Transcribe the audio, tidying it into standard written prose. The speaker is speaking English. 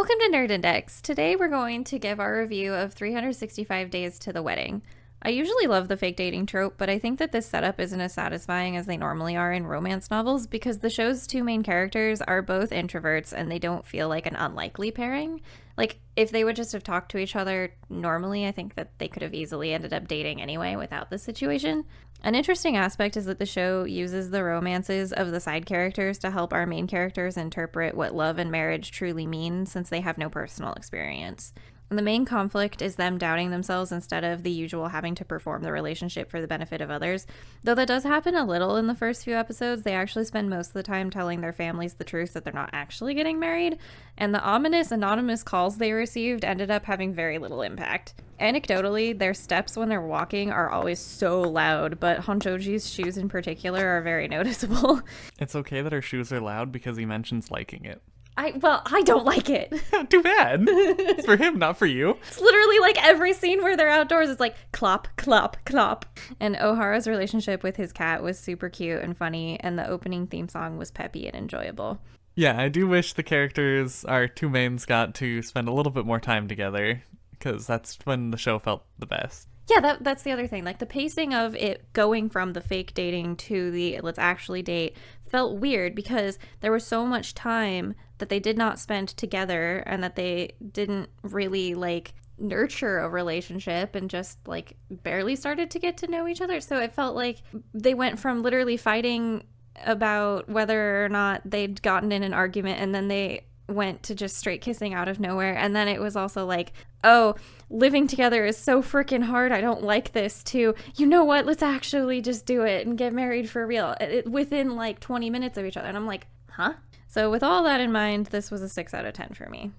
Welcome to Nerd Index. Today we're going to give our review of 365 Days to the Wedding. I usually love the fake dating trope, but I think that this setup isn't as satisfying as they normally are in romance novels because the show's two main characters are both introverts and they don't feel like an unlikely pairing. Like, if they would just have talked to each other normally, I think that they could have easily ended up dating anyway without this situation. An interesting aspect is that the show uses the romances of the side characters to help our main characters interpret what love and marriage truly mean since they have no personal experience. And the main conflict is them doubting themselves instead of the usual having to perform the relationship for the benefit of others. Though that does happen a little in the first few episodes, they actually spend most of the time telling their families the truth that they're not actually getting married, and the ominous anonymous calls they received ended up having very little impact. Anecdotally, their steps when they're walking are always so loud, but Honjoji's shoes in particular are very noticeable. It's okay that her shoes are loud because he mentions liking it. I don't like it. Too bad. It's for him, not for you. It's literally like every scene where they're outdoors, it's like clop, clop, clop. And Ohara's relationship with his cat was super cute and funny, and the opening theme song was peppy and enjoyable. Yeah, I do wish the characters, our two mains, got to spend a little bit more time together, because that's when the show felt the best. Yeah, that's the other thing. Like, the pacing of it going from the fake dating to the let's actually date felt weird because there was so much time that they did not spend together and that they didn't really, like, nurture a relationship and just, like, barely started to get to know each other. So it felt like they went from literally fighting about whether or not they'd gotten in an argument, and then they went to just straight kissing out of nowhere. And then it was also like, oh, living together is so freaking hard, I don't like this, to, you know what, let's actually just do it and get married for real within like 20 minutes of each other. And I'm like, huh? So with all that in mind, this was a 6 out of 10 for me.